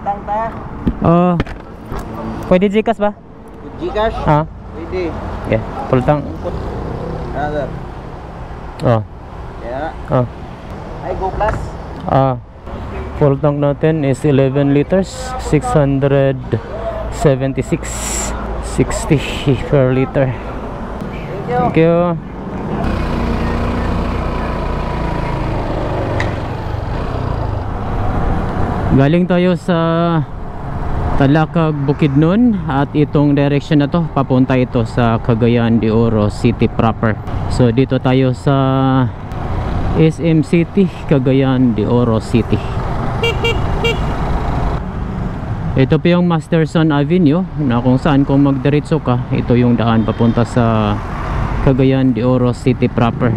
Utang ta. Pwede Gcash ba? Gcash? Ha? Pwede. Yeah, full tank. Another. Yeah. Ay, go plus. Full tank natin is 11 liters, 676, 60 per liter. Thank you. Thank you. Galing tayo sa Talakag, Bukidnon, at itong direction na to papunta ito sa Cagayan de Oro City proper. So dito tayo sa SM City, Cagayan de Oro City. Ito po yung Masterson Avenue na kung saan kung magdiretso ka, ito yung daan papunta sa Cagayan de Oro City proper.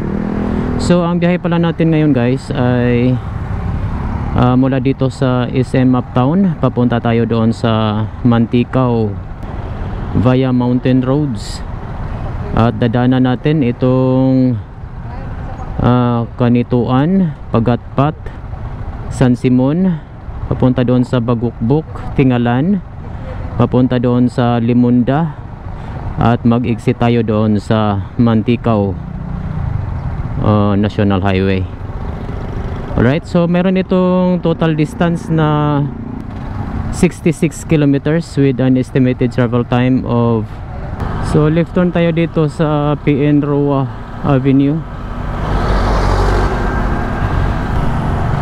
So ang biyahe pala natin ngayon guys ay mula dito sa SM Uptown, papunta tayo doon sa Mantikau via mountain roads, at dadaanan natin itong Kanituan, Pagatpat, San Simon, papunta doon sa Bagukbuk, Tingalan, papunta doon sa Limunda, at mag-exit tayo doon sa Mantikau National Highway. Alright, so meron itong total distance na 66 kilometers with an estimated travel time of, so left turn tayo dito sa PN Roa Avenue,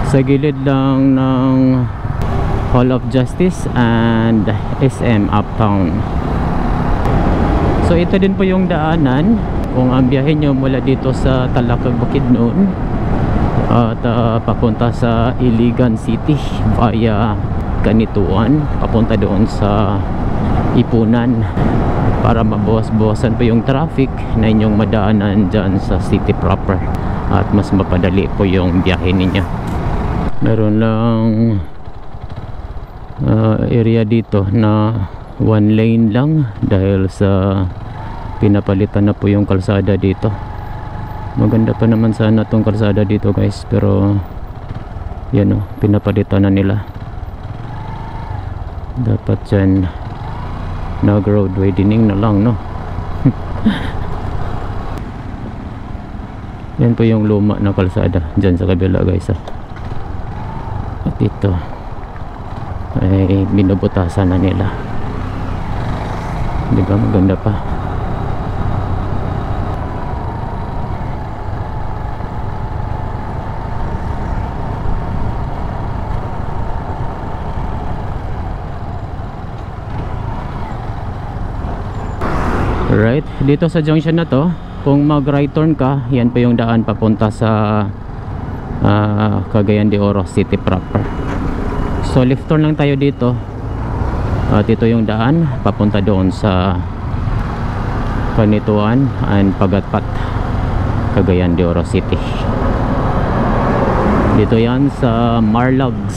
sa gilid lang ng Hall of Justice and SM Uptown. So ito din po yung daanan kung ang biyahe nyo mula dito sa Talakag, Bukidnon at papunta sa Iligan City via Kanituan, papunta doon sa Ipunan, para mabawas-bawasan po yung traffic na inyong madaanan dyan sa city proper at mas mapadali po yung biyahe ninyo. Meron lang area dito na one lane lang dahil sa pinapalitan na po yung kalsada dito. Maganda pa naman sana tong kalsada dito guys, pero yan o, pinapalitan na nila. Dapat dyan nag-road widening na lang, no? Yan po yung luma na kalsada dyan sa kabila guys, At ito ay binubutasan na nila. Diba maganda pa? Right, dito sa junction na to, kung mag right turn ka, yan po yung daan papunta sa Cagayan de Oro City proper. So left turn lang tayo dito, at ito yung daan papunta doon sa Kanituan and Pagatpat, Cagayan de Oro City. Dito yan sa Marlags,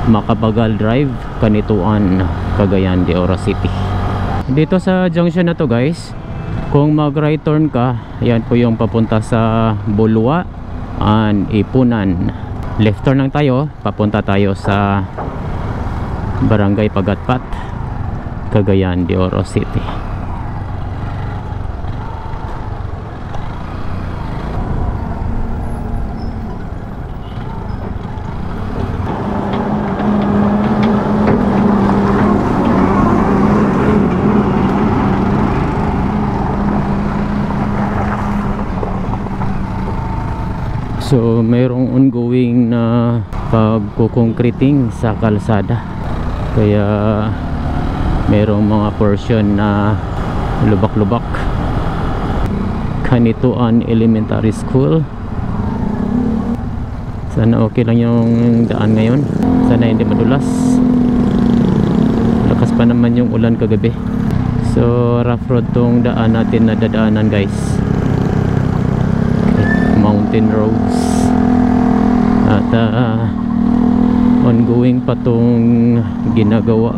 Macapagal Drive, Kanituan, Cagayan de Oro City. Dito sa junction na to guys, kung mag right turn ka, yan po yung papunta sa Bulwa and Ipunan. Left turn lang tayo, papunta tayo sa Barangay Pagatpat, Cagayan de Oro City. So mayroong ongoing na pagkukongkriting sa kalsada, kaya mayroong mga portion na lubak-lubak. Kanituan Elementary School, sana okay lang yung daan ngayon, sana hindi madulas. Lakas pa naman yung ulan kagabi, so rough road tong daan natin na dadaanan guys. Mountain roads, at ongoing pa tong ginagawa,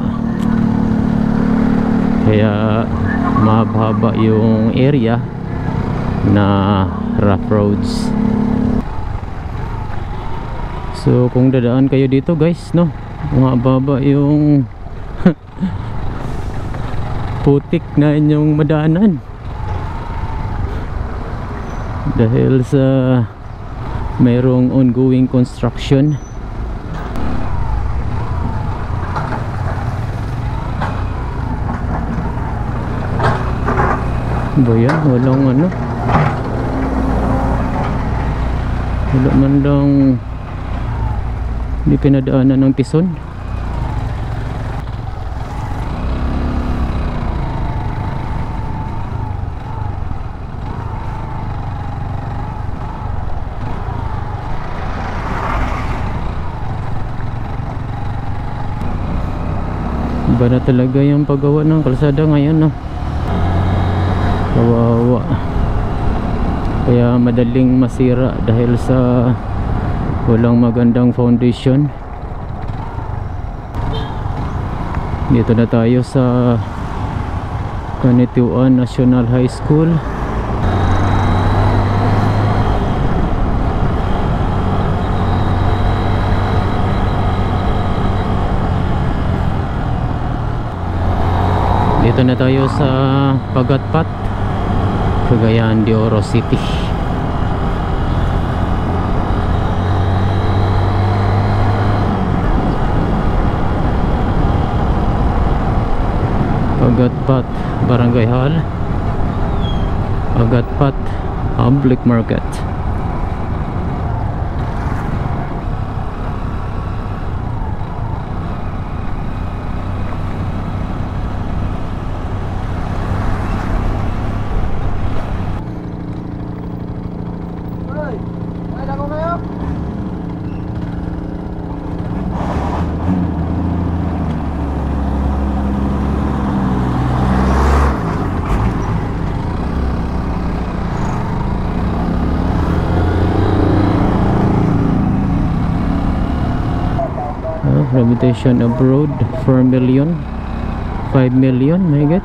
kaya mahaba yung area na rough roads. So kung dadaan kayo dito guys, no, Mababa yung putik na inyong madaanan dahil sa mayroong ongoing construction. Ba yan? Walang ano, wala man lang, hindi pinadaanan ng tison. Iba na talaga yung paggawa ng kalsada ngayon, no? Kawawa. Kaya madaling masira dahil sa walang magandang foundation. Dito na tayo sa Cabanatuan National High School. Dito na tayo sa Pagatpat, Cagayan de Oro City. Pagatpat Barangay Hall, Pagatpat Public Market. Rehabilitation abroad 4 million, 5 million, may get.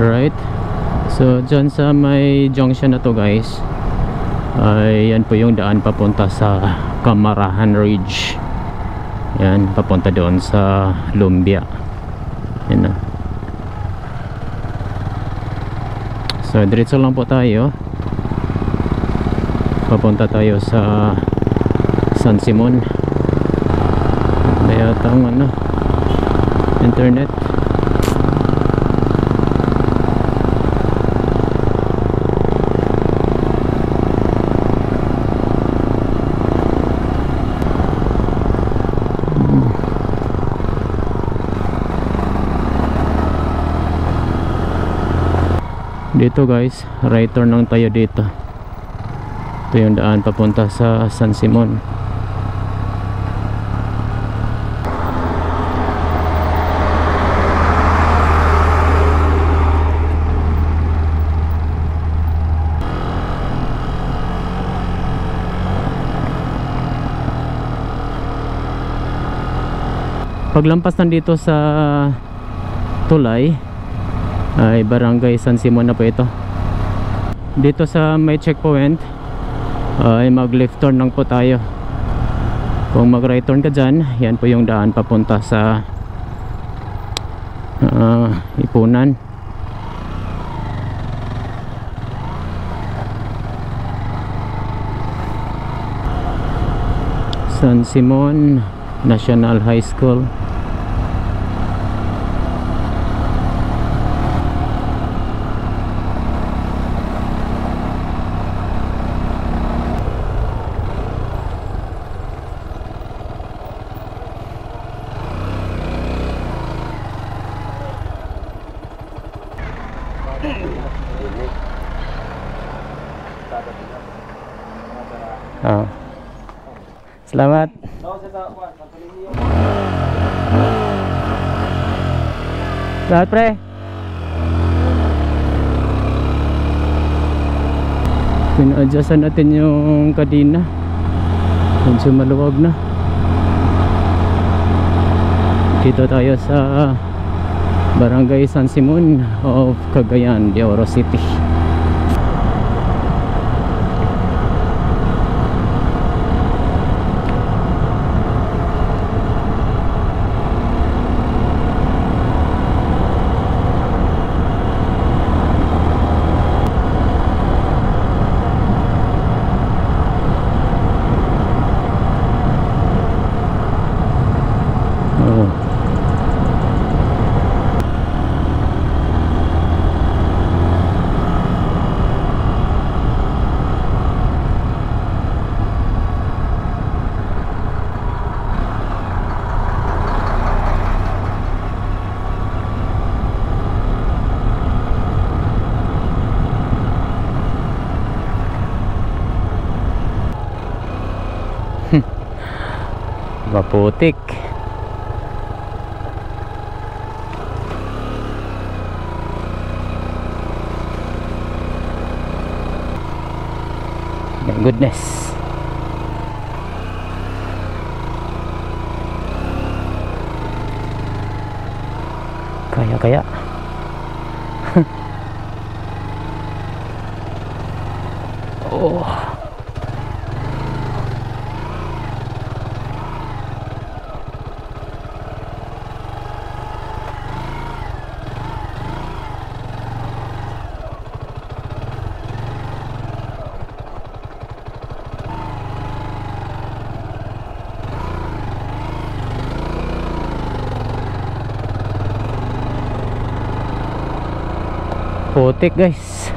Alright, so dyan sa may junction na to guys, ay yan po yung daan papunta sa Camarahan Ridge. Yan, papunta doon sa Lumbia. Yan na. So diretso lang po tayo, papunta tayo sa San Simon. Kaya tang ano, internet. Dito guys, right turn lang tayo dito. Ito yung daan papunta sa San Simon. Paglampas nandito sa tulay ay Barangay San Simon na po ito. Dito sa may checkpoint ay mag left turn lang po tayo. Kung mag right turn ka dyan, yan po yung daan papunta sa Ipunan. San Simon National High School. Selamat. Selamat pre. Pina-adjustan natin yung kadena. Medyo maluwag na. Dito tayo sa Barangay San Simon of Cagayan de Oro City. Maputik. My goodness. Kaya oh. Putik guys,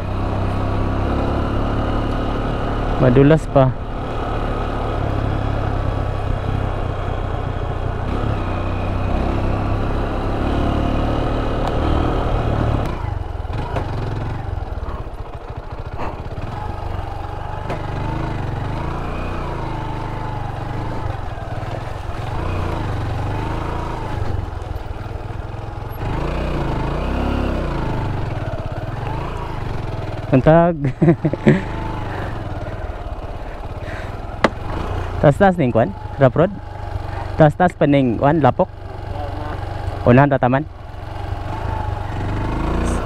madulas pa. Antag. Tas ning kwan, raprod. Tas pening kwan lapok. Unahan tataman.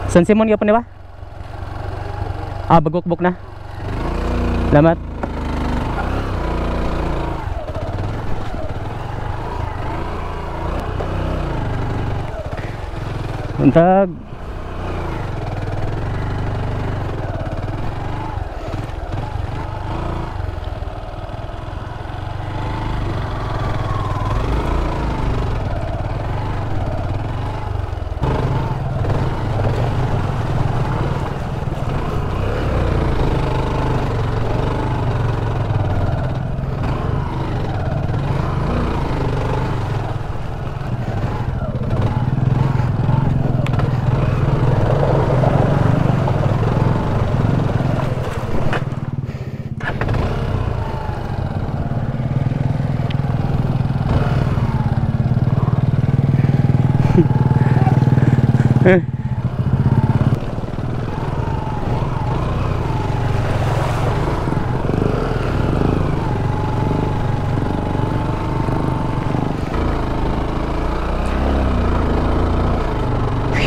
San Simon gyapon ba? Ah, bagok-bok na. Salamat. Antag.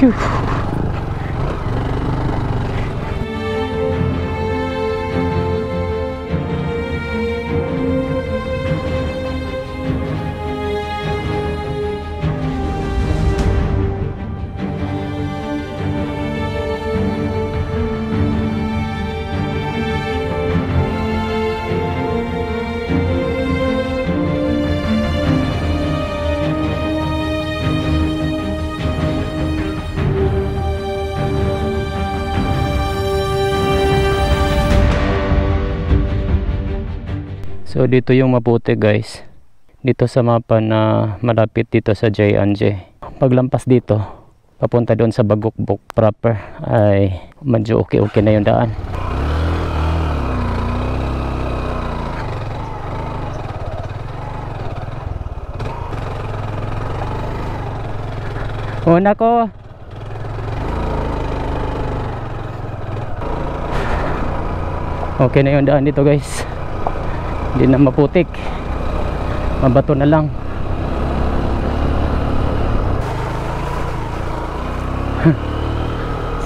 Phew. So dito yung Maputi guys, dito sa mapa na malapit dito sa J&J. Paglampas dito papunta doon sa Bagokbok proper ay medyo okay na yung daan. Una ko. Okay na yung daan dito guys, hindi na maputik, mabato na lang.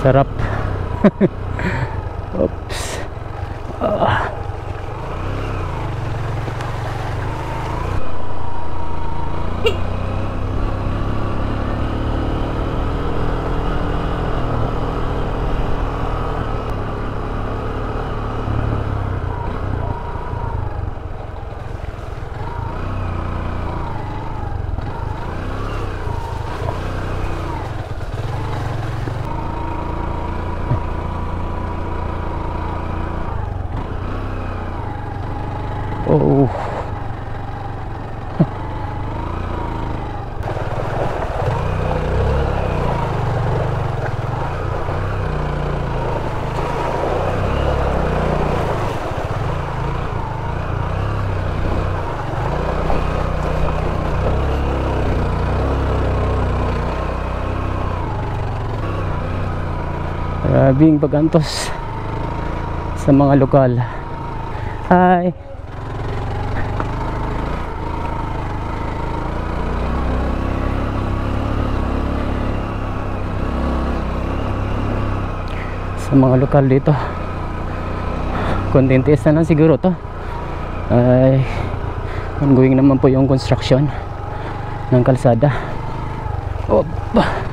Sarap. Oops. Oh. Grabing pagantos sa mga lokal. Hi. Sa mga lokal dito, kontentes na lang siguro to. Ay ongoing naman po yung construction ng kalsada. Opa.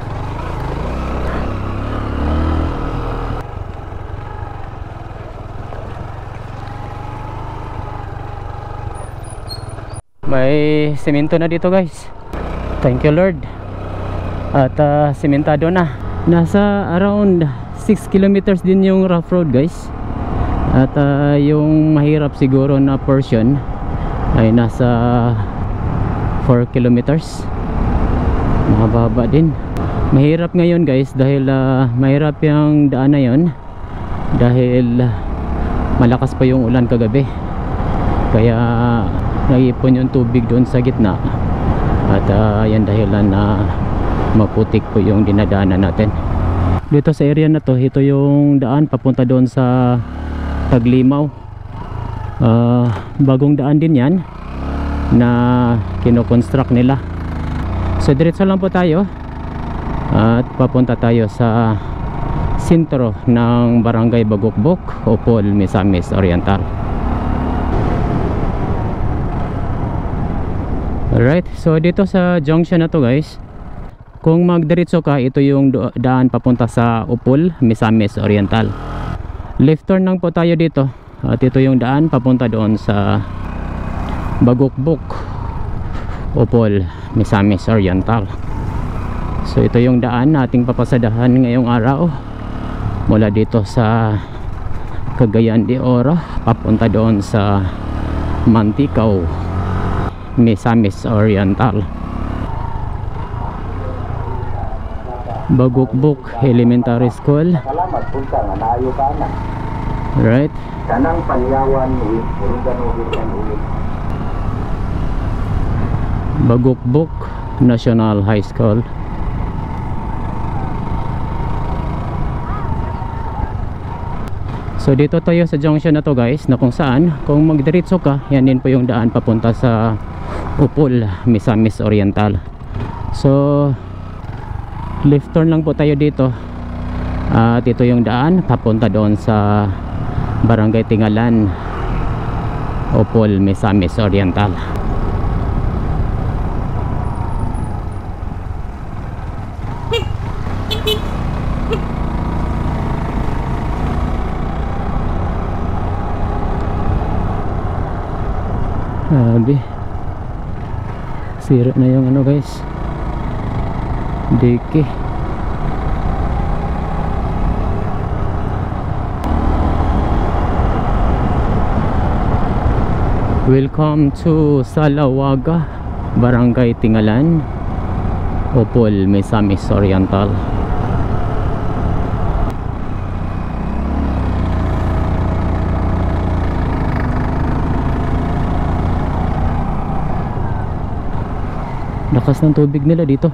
May semento na dito guys, thank you Lord. At sementado na. Nasa around 6 kilometers din yung rough road guys. At yung mahirap siguro na portion ay nasa 4 kilometers. Mahaba din. Mahirap ngayon guys dahil mahirap yung daan na yun, dahil malakas pa yung ulan kagabi, kaya naipon yung tubig doon sa gitna. At yan dahilan na maputik po yung dinadaanan natin dito sa area na to. Ito yung daan papunta doon sa Taglimaw. Bagong daan din yan na kinoconstruct nila. So diretso lang po tayo at papunta tayo sa sentro ng Barangay Bagokbok, Opol, Misamis Oriental. Alright, so dito sa junction na to guys, kung magdiretso ka, ito yung daan papunta sa Opol, Misamis Oriental. Left turn lang po tayo dito at ito yung daan papunta doon sa Bagokbok, Opol, Misamis Oriental. So ito yung daan nating papasadahan ngayong araw, mula dito sa Cagayan de Oro papunta doon sa Mantikau, Misamis Oriental. Bagokbok Elementary School. Salamat punta nga naayo ka na. Right. Kanang Panyawan ulit, urugan ulit. Bagokbok National High School. So dito tayo sa junction na to guys, na kung saan kung magdiretso ka, yan din po yung daan papunta sa Opol, Misamis Oriental. So left turn lang po tayo dito at ito yung daan papunta doon sa Barangay Tingalan, Opol, Misamis Oriental. Grabe, sira na yung ano guys, deke. Welcome to Salawaga, Barangay Tingalan, Opol, Misamis Oriental. Lakas ng tubig nila dito.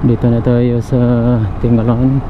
Dito na tayo sa Tingalan.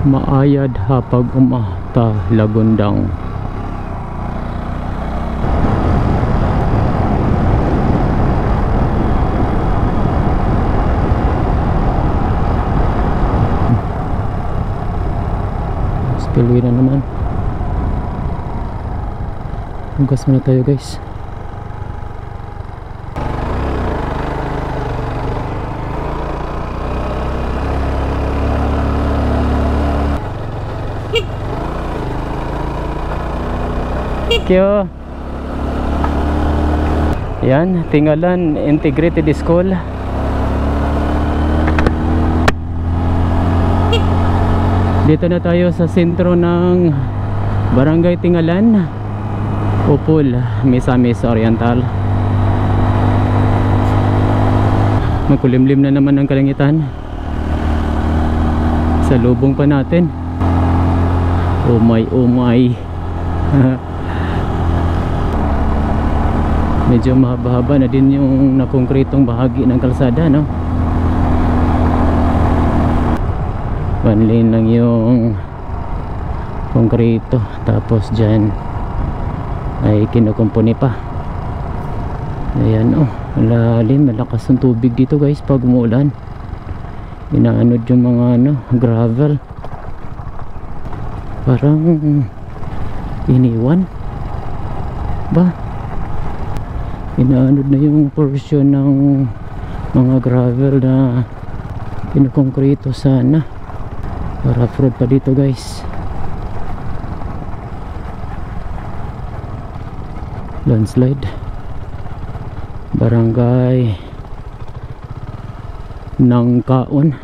Maayad hapag umata Lagundang. Spillway na naman. Hugas muna tayo guys. Kyo. Yan, Tingalan Integrated School. Dito na tayo sa sentro ng Barangay Tingalan, Upol, Misamis Oriental. Magkulimlim na naman ang kalangitan. Sa lubong pa natin. Oh my, oh my. Medyo mahaba-haba na din yung nakongkretong bahagi ng kalsada, no? One lane lang yung konkreto, tapos dyan ay kinukumpuni pa. Ayan, oh, malalim, malakas ang tubig dito guys pag umuulan. Inaanod yung mga gravel, parang iniwan ba? Inaanod na yung portion ng mga gravel na kinukongkrito sana. Rough road pa dito guys. Landslide. Barangay Nangkaon.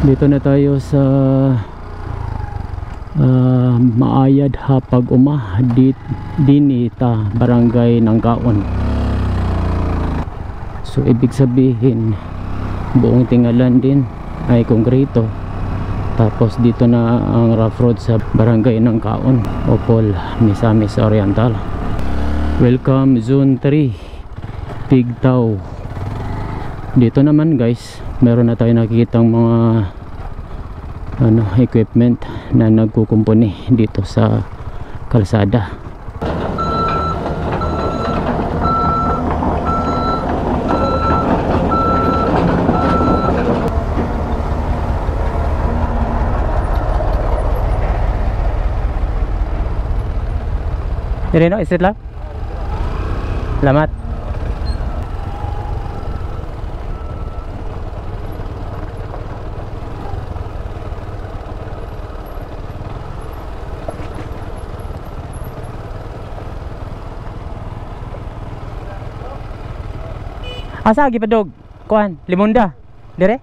Dito na tayo sa Maayad hapag umah Dinita, Barangay Nangkaon. So ibig sabihin buong Tingalan din ay konkreto. Tapos dito na ang rough road sa Barangay Nangkaon, Upol, Misamis Oriental. Welcome Zone 3 Pigtaw. Dito naman guys, meron na tayo nakikitang mga equipment na nagkukumpuni dito sa kalsada. Jadi no, isit lang. Salamat. Asa lagi padog? Kuan, Limunda. Dire?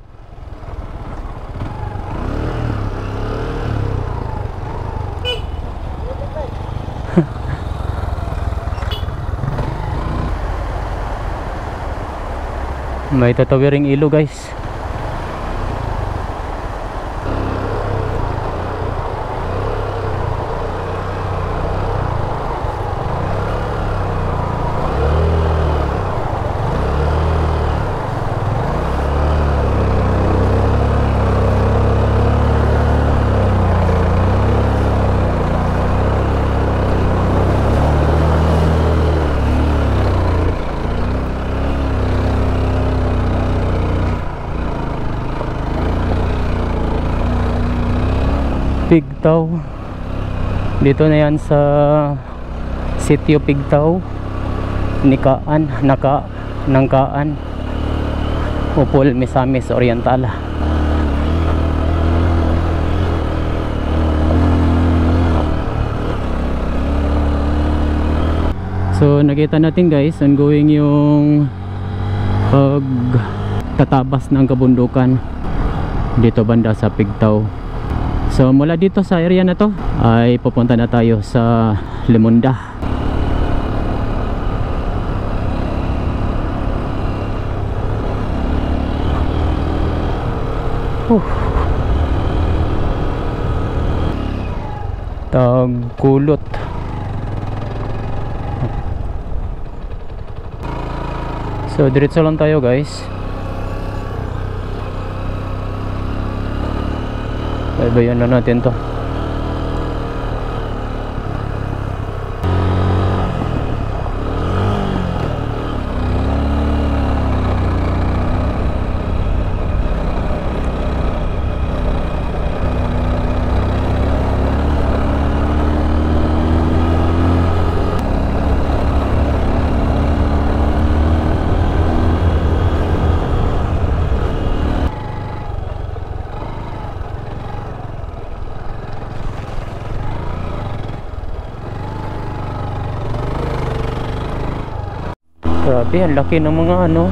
May tatawiring ilo guys. Pigtaw. Dito na yan sa Sitio Pigtaw, Nangkaan, Upol, Misamis Oriental. So nakita natin guys, ongoing yung pagtatabas ng kabundukan dito banda sa Pigtaw. So mula dito sa area na to ay pupunta na tayo sa Limunda. Tagkulot. So diretso lang tayo guys. Bayan na natin to. Grabe, ang laki ng mga ano,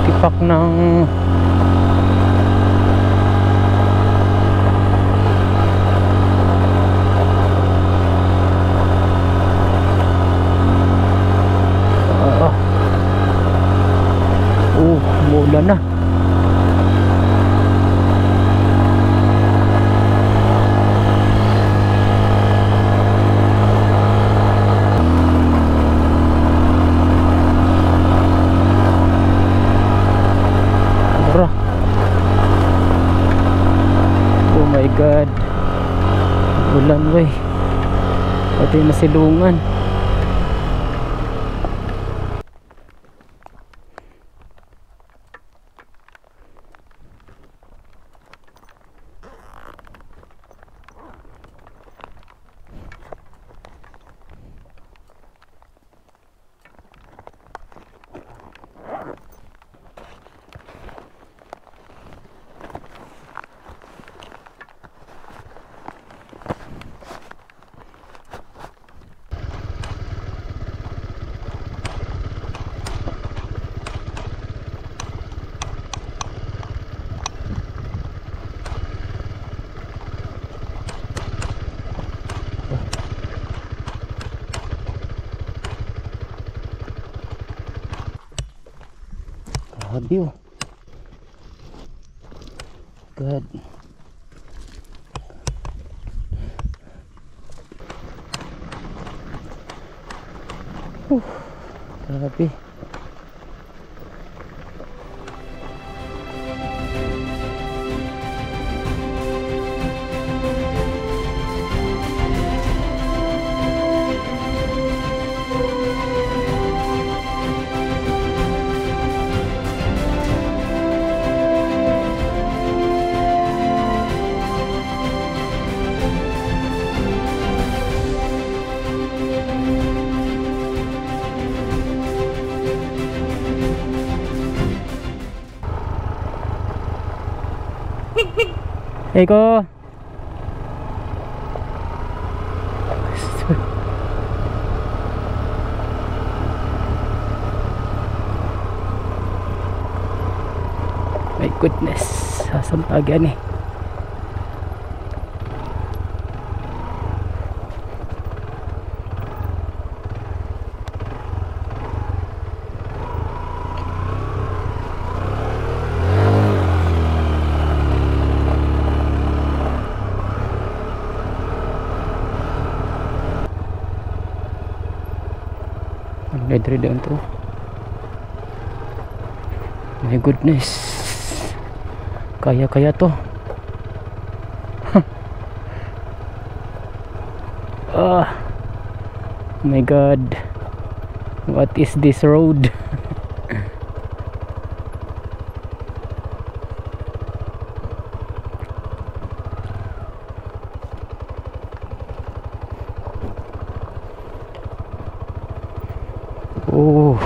tipak ng mula na. Oh my God, ulan wey, pati masilungan. Grabe oh. God. Grabe. Eko. My goodness, sasampagan eh. Ledre doon to. My goodness, kaya to. My God, what is this road? Oh,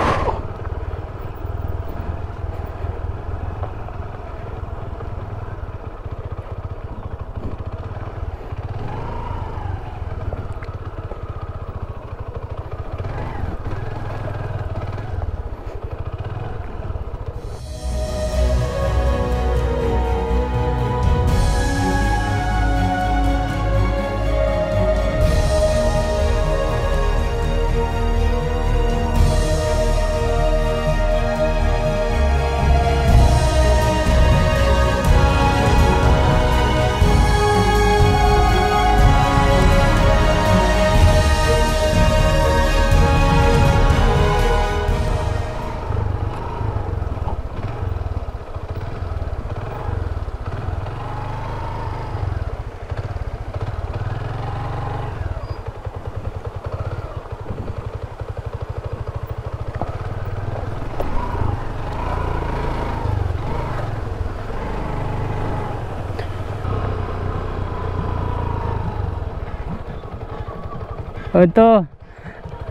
Ito.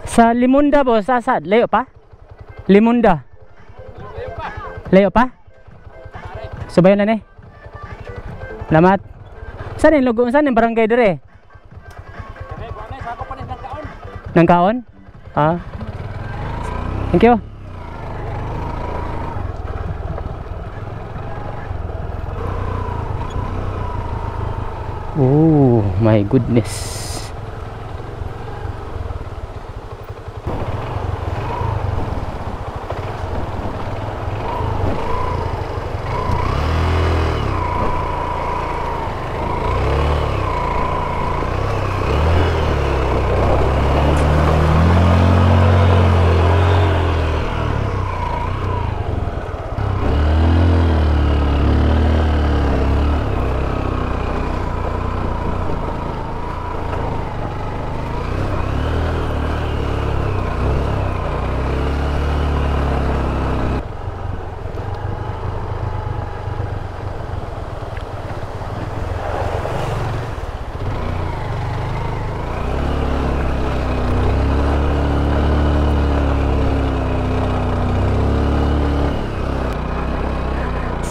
Sa Limunda boss, asad. Layo pa? Limunda. Layo pa? Subayan na ni. Salamat. Saan yung lugo? Saan yung barangay dire? Nang kaon? Ah. Thank you. Oh my goodness.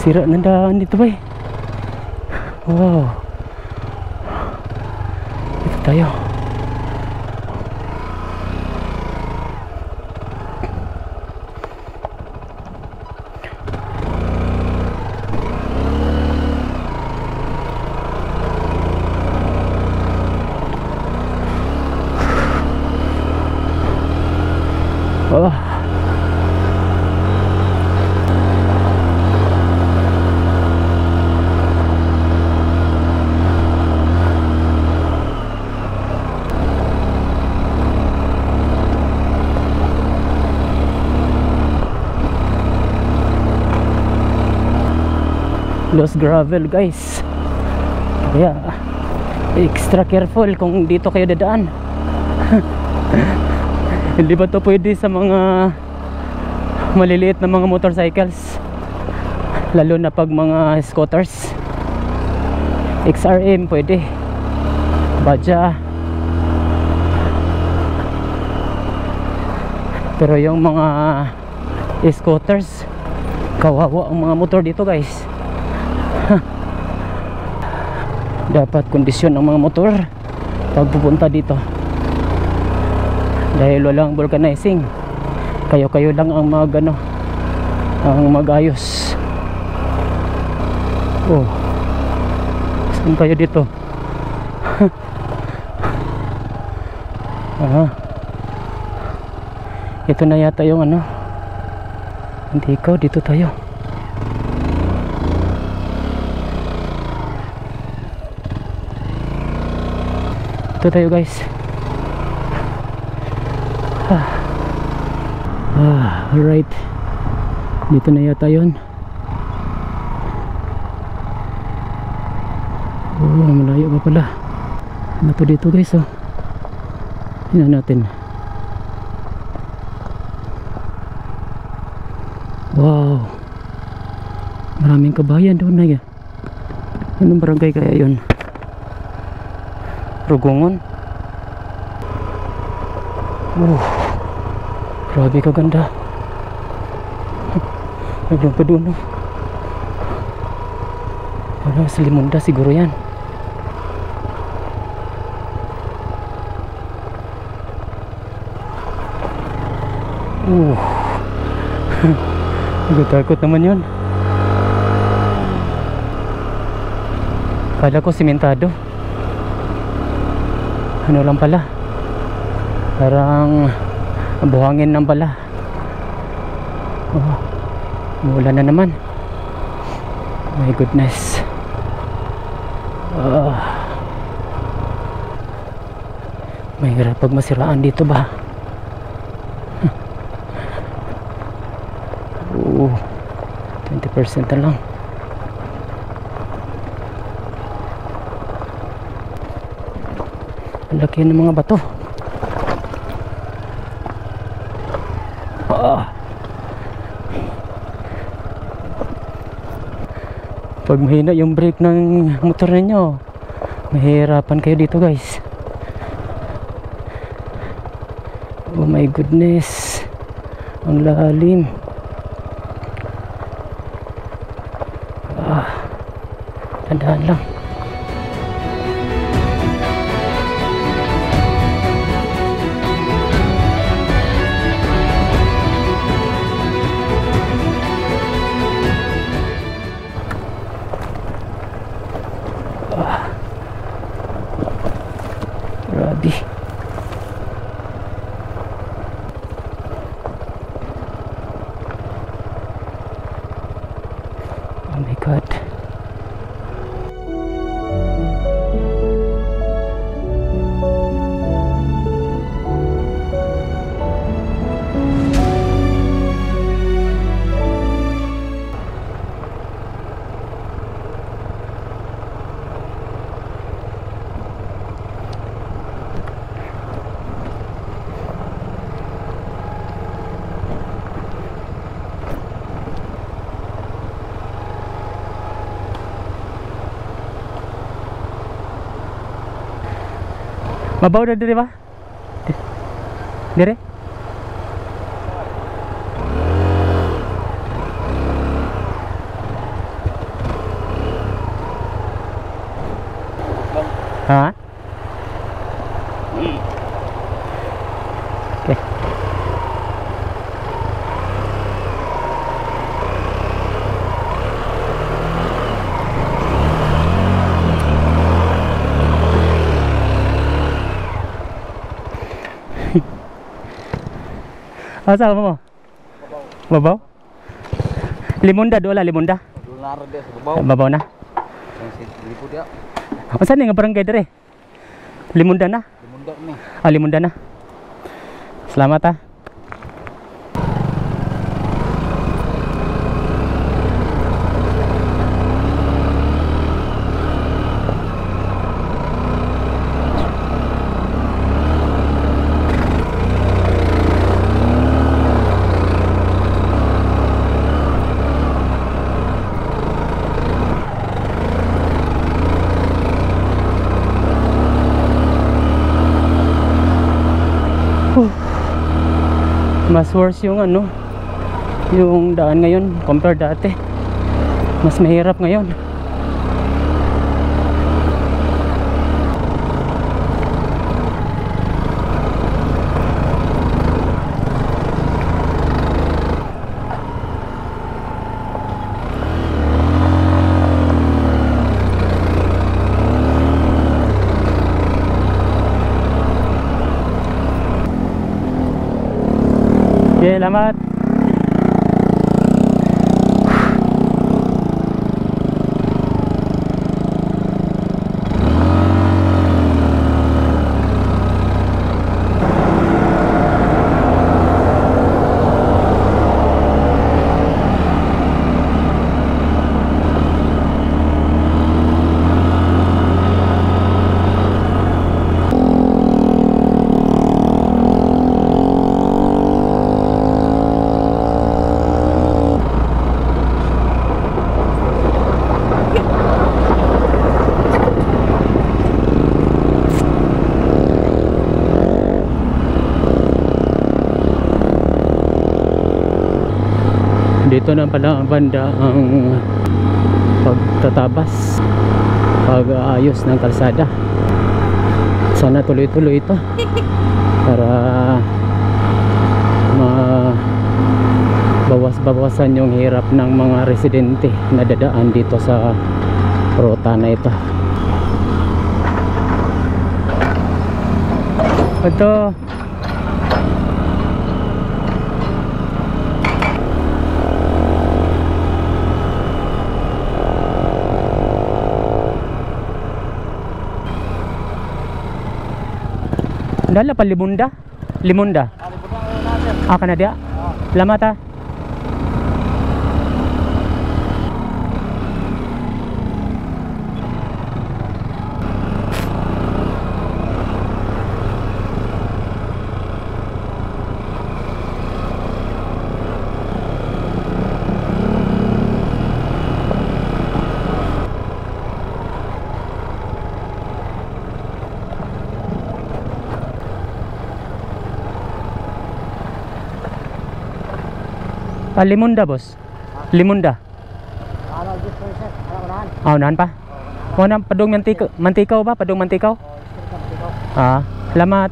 Sira na daan dito ba eh. Wow. Ito tayo. Oh. Lost gravel guys, kaya extra careful kung dito kayo dadaan. Hindi ba to pwede sa mga maliliit na mga motorcycles, lalo na pag mga scooters? XRM pwede, Baja, pero yung mga scooters, kawawa ang mga motor dito guys. Dapat kondisyon ng mga motor pag pupunta dito, dahil walang vulcanizing, kayo lang ang ang magayos. Oh, saan tayo dito? Ito na yata yung hindi ko, dito tayo. Ito tayo guys. Alright, dito na yata yun. Oh, malayo pa pala. Ano to dito guys? Oh, tingnan natin. Wow, maraming kabayan doon na yan. Anong barangay kaya yun? Rugungon. Grabe kaganda. Naglang pa doon. Sa Limunda siguro yan. Nagatakot naman yun. Kala ko simentado. Ano lang pala, parang buhangin lang pala. Oh, umulan na naman. My goodness. Mahirap pag masiraan dito ba? 20% na lang. Laki ng mga bato. Pag mahina yung brake ng motor ninyo, mahirapan kayo dito guys. Oh my goodness. Ang lalim. Tandaan lang. Grabe. Oh my God. Mabaw na dire ba? Dire? Ha? Okay. Asa mo? Babaw? Limunda wala limunda. Dular dia sa babaw. Babaw na. Lipo dia. Asa ni nga barangay dire? Limunda na. Limunda ni. Ah, limunda na. Selamat ah. Mas worse yung ano, yung daan ngayon compare dati. Mas mahirap ngayon. Okay, salamat. Dito na pala ang banda ang pagtatabas, pag-aayos ng kalsada. Sana tuloy-tuloy ito para mabawas-bawasan yung hirap ng mga residente na dadaan dito sa ruta na ito. Ito dala pa limunda. Limunda. Kana dia. Salamat ah. Limonda, boss. Limonda. Ano dito sir? Ano unahan? Unahan pa? Unahan, padung mantikaw ba? Padung mantikaw? Salamat.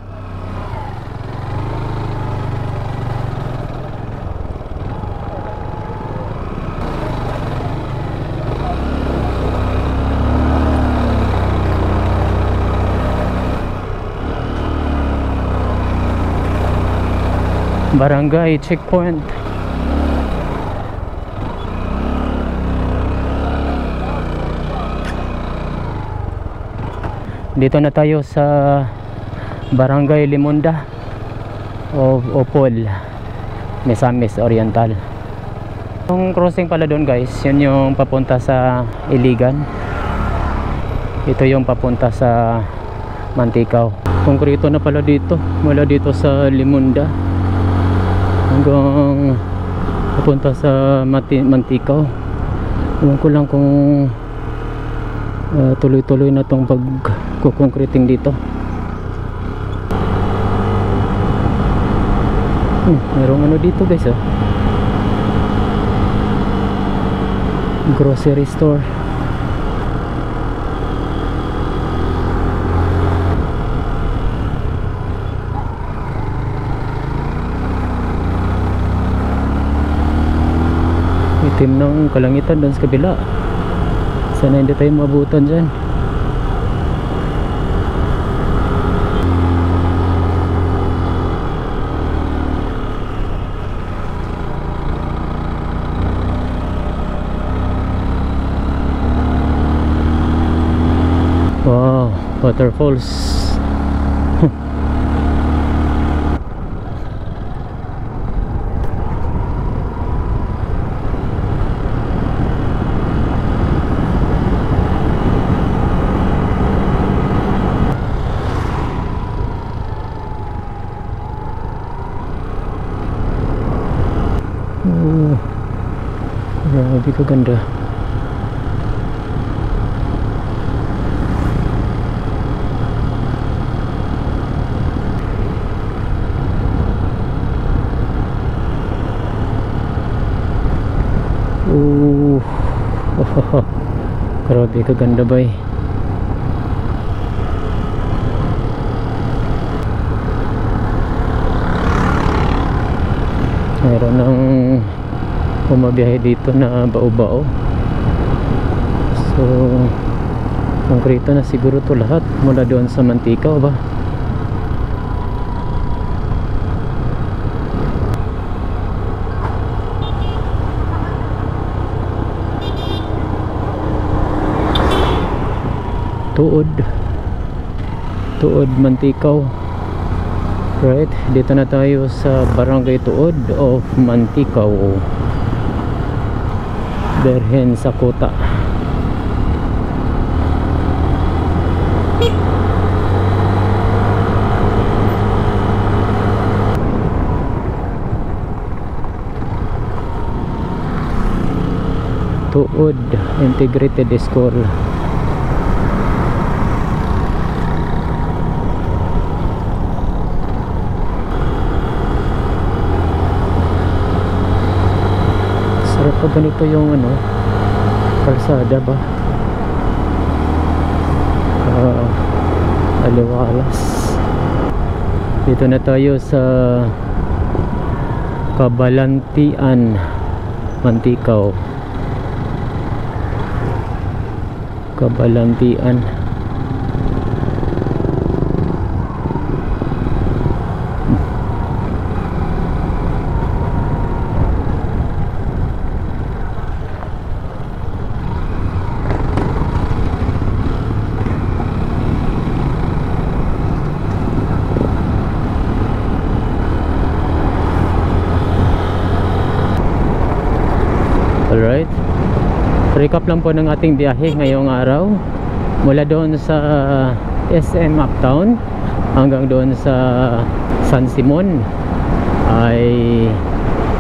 Barangay checkpoint. Dito na tayo sa Barangay Limonda o Opol, Misamis Oriental. Yung crossing pala doon guys, yun yung papunta sa Iligan. Ito yung papunta sa Mantikaw. Konkreto na pala dito, mula dito sa Limonda hanggang papunta sa Mantikaw. Ewan ko lang kung tuloy-tuloy na tong pagkukongkreting dito. Merong ano dito guys, grocery store. Itim ng kalangitan doon sa kabila. Sana hindi tayo mabutan dyan. Wow, waterfalls. Grabe kaganda. Grabe kaganda bay. Meron ng pumabiyahe dito na bao-bao. So konkreto na siguro to lahat mula doon sa Mantikaw ba. Tuod Mantikaw. Right, dito na tayo sa Barangay Tuod of Mantikaw, Berhen sa Kota. Tuod Integrated School. Pag ganito yung ano, kalsada ba, aliwalas. Dito na tayo sa Kabalantian, Mantikaw. Kabalantian. Alright, recap lang po ng ating biyahe ngayong araw mula doon sa SM Uptown hanggang doon sa San Simon ay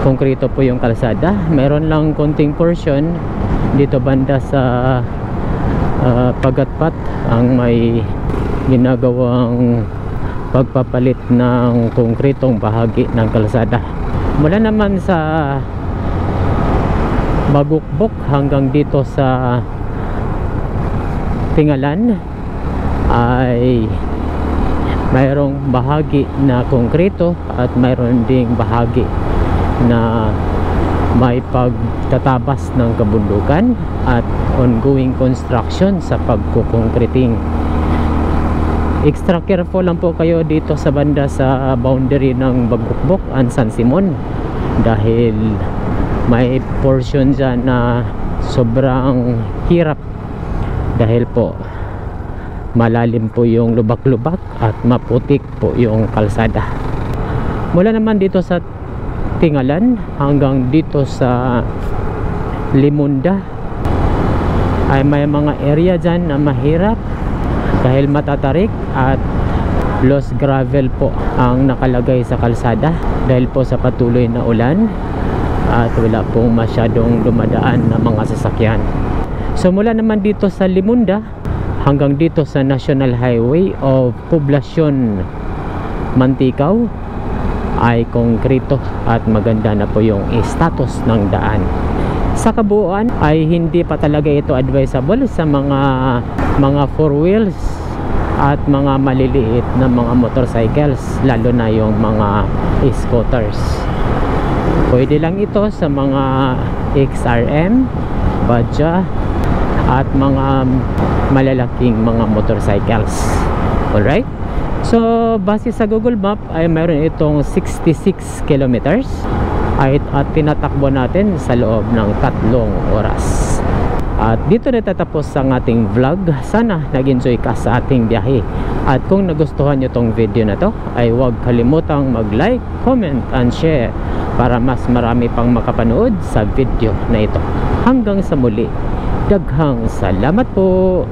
konkreto po yung kalsada. Meron lang konting portion dito banda sa Pagatpat ang may ginagawang pagpapalit ng konkretong bahagi ng kalsada. Mula naman sa Bagukbok hanggang dito sa Tingalan ay mayroong bahagi na konkreto at mayroon ding bahagi na may pagtatabas ng kabundukan at ongoing construction sa pagkukongkriting. Extra careful lang po kayo dito sa banda sa boundary ng Bagukbok and San Simon dahil may portion dyan na sobrang hirap dahil po malalim po yung lubak-lubak at maputik po yung kalsada. Mula naman dito sa Tingalan hanggang dito sa Limunda ay may mga area dyan na mahirap dahil matatarik at loose gravel po ang nakalagay sa kalsada dahil po sa patuloy na ulan at wala pong masyadong dumadaan na mga sasakyan. So mula naman dito sa Limunda hanggang dito sa National Highway of Poblacion Mantikaw ay konkreto at maganda na po yung status ng daan. Sa kabuuan ay hindi pa talaga ito advisable sa mga four wheels at mga maliliit na mga motorcycles, lalo na yung mga scooters. Pwede lang ito sa mga XRM, Badja at mga malalaking mga motorcycles. Alright? So base sa Google Map ay mayroon itong 66 kilometers at tinatakbo natin sa loob ng 3 oras. At dito na tatapos ang ating vlog. Sana nag-enjoy ka sa ating biyahe. At kung nagustuhan nyo tong video na to ay huwag kalimutang mag-like, comment and share para mas marami pang makapanood sa video na ito. Hanggang sa muli, daghang salamat po.